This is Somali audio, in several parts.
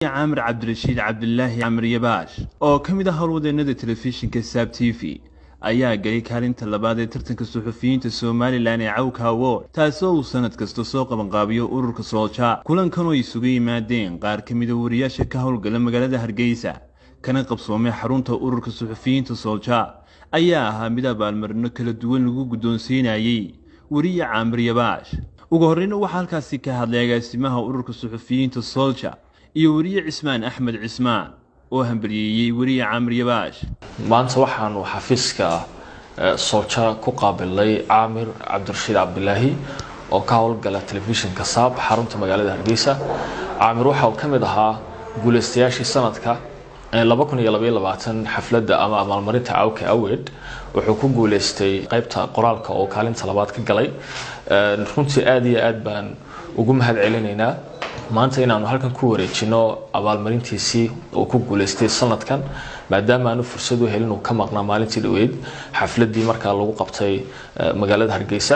عامر عبد الرشيد عبد الله عامر يباش oo kamid ah howlwadeennada telefishinka Saab TV ayaa galay kaalinta labaad ee tartanka suxufiyiinta Soomaaliland ee Cawka Award taasoo uu sanad kasta soo qaban qaabiyo ururka Soolja kulankan oo isugu yimaadeen qaar kamid ah wariyaasha ka howlgala magaalada Hargeysa kana qabsoomay xarunta ururka suxufiyiinta Soolja ayaa ahaa mid abaalmarino kala duwan lagu guddoonsiinayay wariye Caamir Yabaash ugu horreyn waxa halkaasi ka hadlay agaasimaha ururka suxufiyiinta Soolja iyo wariye Cismaan Axmed Cismaan oo hambalyeeyay wariye Caamir Yabaash maanta waxaan xafiiska Soolja ku qaabilay Caamir Cabdirashiid Cabdilaahi oo ka howlgala telefishinka Saab xarunta magaalada Hargeysa Caamir waxa uu kamid ahaa guuleystayaashii sanadka 2022 xafladda ama abaalmarinta Cawka Award wuxuu ku guuleystay qaybta qoraalka oo kaalinta labaad ka galay runtii aad iyo aad baan ugu mahadcelinaynaa maanta inaanu halkan ku wareejino abaalmarintiisii oo ku guuleystay sanadkan maadaama aanu fursad u helin uu ka maqnaa maalintii dhaweyd xafladii markaa lagu qabtay magaalada Hargeysa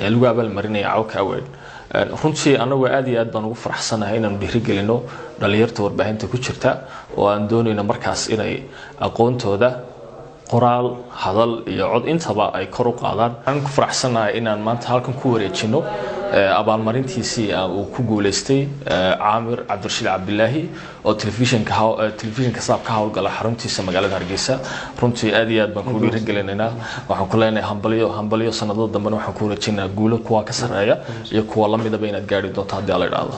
ee lagu abaalmarinay Cawka Award runtii anagu aad iyo aad baan ugu faraxsanahay inaanu dhiirigelino dhalinyarta warbaahinta ku jirta oo aan doonayno markaas inay aqoontooda qoraal hadal iyo cod intaba ay kor u qaadaan aan ku faraxsanahay inaan maanta halkan ku wareejino abaalmarintiisii uu ku guuleystay Caamir Cabdirashiid Cabdilaahi oo telefishinka Saab ka howlgala xaruntiisa magaalada Hargeysa runtii aad iyo aad baan ku dhiirigelinaynaa waxaan ku leenahay hambalyo sanadada dambe waxaan ku wareejinaa guulo kuwa ka sareeya iyo kuwa la midaba inaad gaari doonto haddii alla yiraahdo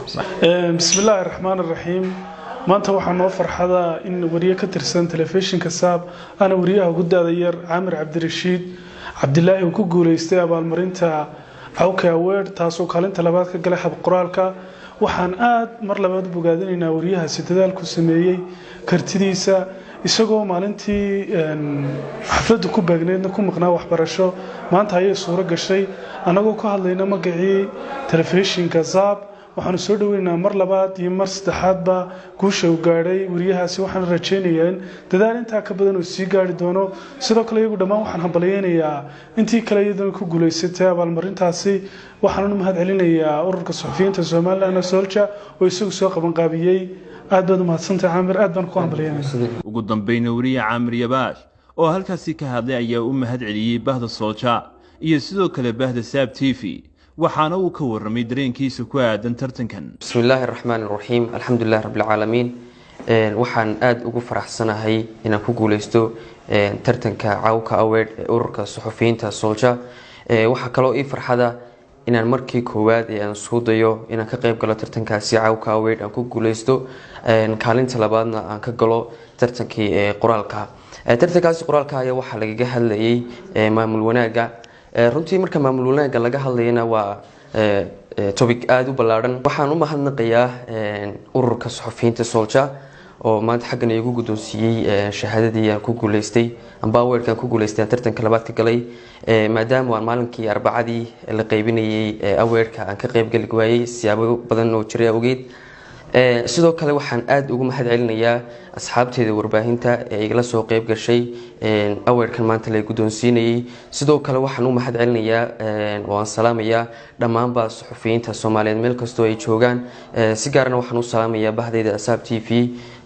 bismillaahir rahmaanir rahiim maanta waxaan noo farxada in wariye ka tirsan telefishinka Saab ana wariyaha ugu daada yar Caamir Cabdirashiid Cabdilaahi uu ku guuleystay abaalmarinta Cawka Award taasoo kaalinta labaad ka galay hab qoraalka waxaan aad mar labaad u bogaadinaynaa wariyaha si dadaal ku sameeyay kartidiisa isagoo maalintii xafladda ku baagneedna ku maqnaa waxbarasho maanta ayay suuro gashay anagoo ka hadlayna magacii telefishinka Saab waxaan soo dhaweynaa mar labaad iyo mar saddexaadba guusha uu gaaray wariyahaasi waxaan rajaynayaa in dadaal inta ka badan uu sii gaari doono sidoo kale iyagu dhammaan waxaan hambalyeeynaa intii kale iyadoo ku guuleysatay abaalmarintaasi waxaan u mahadcelinayaa ururka suxufiyiinta Soomaaliland Soolja oo isagu soo qaban qaabiyay aad baad u mahadsantahay Caamir aad baan ku hambalyeeynaa ugu dambeyn wariye Caamir Yabaash oo halkaasi ka hadlay ayaa u mahadceliyay bahda Soolja iyo sidoo kale bahda Saab TV waxaana uu ka warramay dareenkiisa ku aadan tartankan bismillaahir rahmaanir rahiim alxamdulillaah rabbil caalamiin waxaan aad ugu faraxsanahay inaan ku guuleysto tartanka Cawka Award ee ururka suxufiyiinta Soolja waxa kale oo ii farxada inaan markii koowaad aan soo dayo inaan ka qayb galo tartankaasi Cawka Award aan ku guuleysto kaalinta labaadna aan ka galo tartankii qoraalka tartankaasi qoraalka ayaa waxa laga hadlayay maamul wanaaga runtii marka maamul wanaagga laga hadlayna waa topic aad u ballaaran waxaan u mahadnaqayaa ururka suxufiyiinta Soolja oo maanta xaggan igu guddoonsiiyay shahaadadii aan ku guuleystay amba awardkan ku guuleystay tartanka labaad ka galay maadaama aan maalinkii arbacadii la qaybinayay awardka aan ka qayb gali waayay siyaabo badan oo jiray awgeed sidoo kale waxaan aad ugu mahadcelinayaa asxaabteeda warbaahinta ee igala soo qayb gashay awardkan maanta la guddoonsiinayay sidoo kale waxaan u mahadcelinayaa oo aan salaamayaa dhammaanba suxufiyiinta Soomaaliyeed meel kasta oo ay joogaan si gaar ah waxaan u salaamayaa bahdayda Saab TV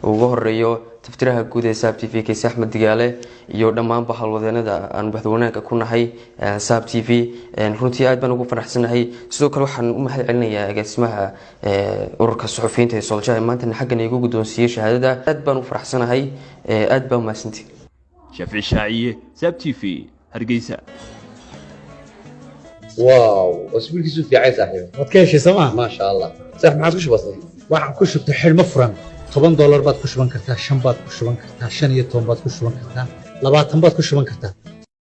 ugu horeeyo taftiraha guud ee Saab TV Kays Axmed Digaale iyo dhammaanba howlwadeennada aan bahwanaagga ku nahay Saab TV runtii aad baan ugu faraxsanahay sidoo kale waxaan u mahadcelinayaa agaasimaha ururka suxufiyiinta Soolja maanta xaggan igu guddoonsiiyay shahaadada aad baan u faraxsanahay aad baan maasantii شافعي شاعية Saab TV Hargeysa واو اسبوعك يسوي في عيسى صاحبي wadkeeshi sama ما شاء الله صح ما عاد وش بصير waxaan ku shubtay xilmo furan $10 baad ku shuban kartaa 5 baad ku shuban kartaa 15 baad ku shuban kartaa 20 baad ku shuban kartaa